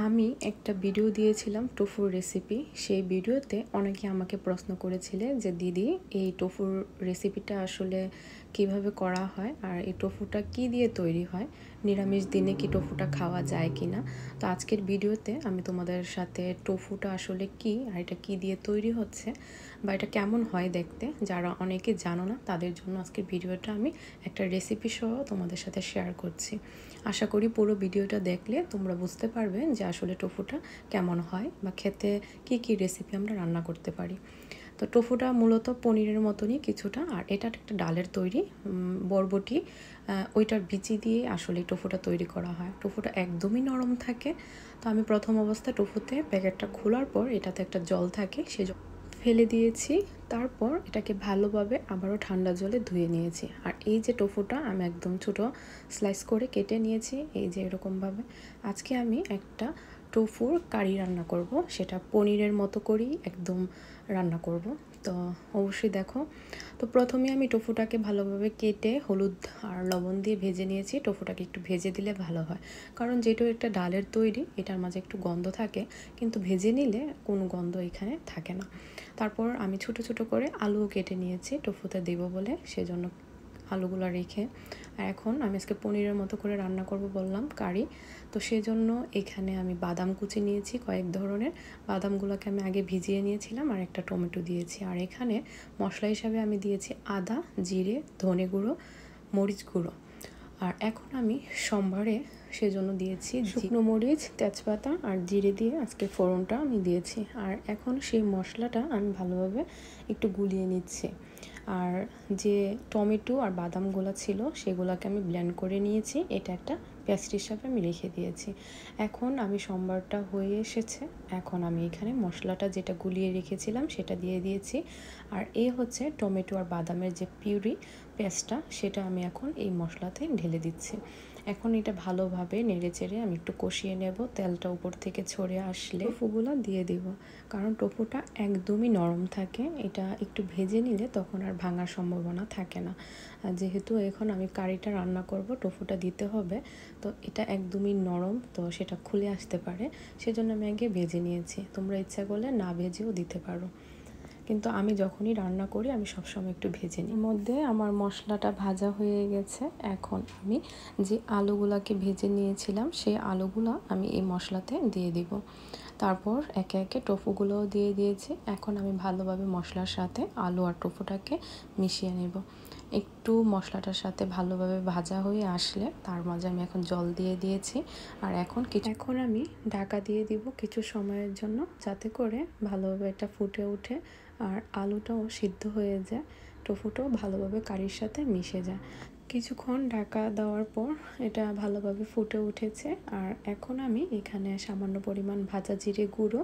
আমি একটা ভিডিও দিয়েছিলাম টোফুর রেসিপি। সেই ভিডিওতে অনেকে আমাকে প্রশ্ন করেছিলে যে দিদি এই টোফুর রেসিপিটা আসলে কিভাবে করা হয় আর এই টোফুটা কি দিয়ে তৈরি হয়, নিরামিষ দিনে কি টোফুটা খাওয়া যায় কি না। তো আজকের ভিডিওতে আমি তোমাদের সাথে টোফুটা আসলে কি আর এটা কি দিয়ে তৈরি হচ্ছে বা এটা কেমন হয় দেখতে, যারা অনেকে জানো না তাদের জন্য আজকের ভিডিওটা আমি একটা রেসিপি সহ তোমাদের সাথে শেয়ার করছি। আশা করি পুরো ভিডিওটা দেখলে তোমরা বুঝতে পারবে যে আসলে টোফুটা কেমন হয় বা খেতে কি কি রেসিপি আমরা রান্না করতে পারি। তো টোফুটা মূলত পনিরের মতনই কিছুটা, আর এটা একটা ডালের তৈরি, বরবটি ওইটার বিচি দিয়ে আসলে টোফুটা তৈরি করা হয়। টোফুটা একদমই নরম থাকে। তো আমি প্রথম অবস্থায় টোফুতে প্যাকেটটা খোলার পর এটাতে একটা জল থাকে, সে ফেলে দিয়েছি। তারপর এটাকে ভালোভাবে আবারও ঠান্ডা জলে ধুয়ে নিয়েছি। আর এই যে টোফুটা আমি একদম ছোট স্লাইস করে কেটে নিয়েছি, এই যে এরকমভাবে। আজকে আমি একটা টোফুর কারি রান্না করব, সেটা পনিরের মতো করেই একদম রান্না করব। তো অবশ্যই দেখো। তো প্রথমে আমি টোফুটাকে ভালোভাবে কেটে হলুদ আর লবণ দিয়ে ভেজে নিয়েছি। টোফুটাকে একটু ভেজে দিলে ভালো হয়, কারণ যেটা একটা ডালের তৈরি এটার মাঝে একটু গন্ধ থাকে, কিন্তু ভেজে নিলে কোনো গন্ধ এখানে থাকে না। তারপর আমি ছোট ছোট করে আলুও কেটে নিয়েছি টোফুতে দেব বলে, সেজন্য আলুগুলো রেখে। আর এখন আমি আজকে পনিরের মতো করে রান্না করব বললাম কারি। তো সেজন্য এখানে আমি বাদাম কুচি নিয়েছি কয়েক ধরনের। বাদামগুলোকে আমি আগে ভিজিয়ে নিয়েছিলাম আর একটা টমেটো দিয়েছি। আর এখানে মশলা হিসাবে আমি দিয়েছি আদা, জিরে, ধনে গুঁড়ো, মরিচ গুঁড়ো। আর এখন আমি সম্বারে সেজন্য দিয়েছি শুকনো মরিচ, তেজপাতা আর জিরে দিয়ে আজকে ফোড়নটা আমি দিয়েছি। আর এখন সেই মশলাটা আমি ভালোভাবে একটু গুলিয়ে নিচ্ছি। আর যে টমেটো আর বাদামগুলো ছিল সেগুলোকে আমি ব্লেন্ড করে নিয়েছি, এটা একটা পেস্ট হিসাবে আমি রেখে দিয়েছি। এখন আমি সম্বারটা হয়ে এসেছে, এখন আমি এখানে মশলাটা যেটা গুলিয়ে রেখেছিলাম সেটা দিয়ে দিয়েছি। আর এই হচ্ছে টমেটো আর বাদামের যে পিউরি পেস্টটা, সেটা আমি এখন এই মশলাতে ঢেলে দিচ্ছি। এখন এটা ভালোভাবে নেড়ে চেড়ে আমি একটু কষিয়ে নেব। তেলটা উপর থেকে ছড়ে আসলে টোফুগুলো দিয়ে দেব, কারণ টোফুটা একদমই নরম থাকে। এটা একটু ভেজে নিলে তখন আর ভাঙার সম্ভাবনা থাকে না। যেহেতু এখন আমি কারিটা রান্না করব, টোফুটা দিতে হবে, তো এটা একদমই নরম, তো সেটা খুলে আসতে পারে, সেজন্য আমি আগে ভেজে নিয়েছি। তোমরা ইচ্ছা করলে না ভেজেও দিতে পারো, কিন্তু আমি যখনই রান্না করি আমি সবসময় একটু ভেজে নিই। এর মধ্যে আমার মশলাটা ভাজা হয়ে গেছে। এখন আমি যে আলুগুলাকে ভেজে নিয়েছিলাম সেই আলুগুলো আমি এই মশলাতে দিয়ে দিব। তারপর একে একে টোফুগুলোও দিয়ে দিয়েছি। এখন আমি ভালোভাবে মশলার সাথে আলু আর টোফুটাকে মিশিয়ে নেব। একটু মশলাটার সাথে ভালোভাবে ভাজা হয়ে আসলে তার মাঝে আমি এখন জল দিয়ে দিয়েছি। আর এখন আমি ঢাকা দিয়ে দিব কিছু সময়ের জন্য, যাতে করে ভালোভাবে এটা ফুটে ওঠে আর আলুটাও সিদ্ধ হয়ে যায়, টোফুটাও ভালোভাবে কারির সাথে মিশে যায়। কিছুক্ষণ ঢাকা দেওয়ার পর এটা ভালোভাবে ফুটে উঠেছে। আর এখন আমি এখানে সামান্য পরিমাণ ভাজা জিরে গুঁড়ো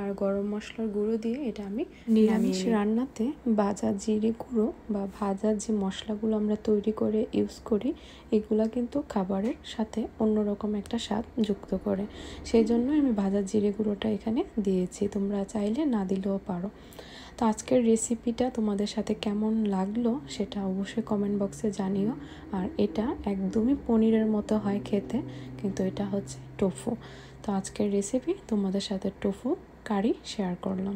আর গরম মশলার গুঁড়ো দিয়ে এটা আমি নিরামিষ রান্নাতে ভাজা জিরে গুঁড়ো বা ভাজা যে মশলাগুলো আমরা তৈরি করে ইউজ করি, এগুলা কিন্তু খাবারের সাথে অন্যরকম একটা স্বাদ যুক্ত করে। সেই জন্য আমি ভাজা জিরে গুঁড়োটা এখানে দিয়েছি, তোমরা চাইলে না দিলেও পারো। তো আজকের রেসিপিটা তোমাদের সাথে কেমন লাগলো সেটা অবশ্যই কমেন্ট বক্সে জানিও। আর এটা একদমই পনিরের মতো হয় খেতে, কিন্তু এটা হচ্ছে টোফু। তো আজকের রেসিপি তোমাদের সাথে টোফু কারি শেয়ার করলাম।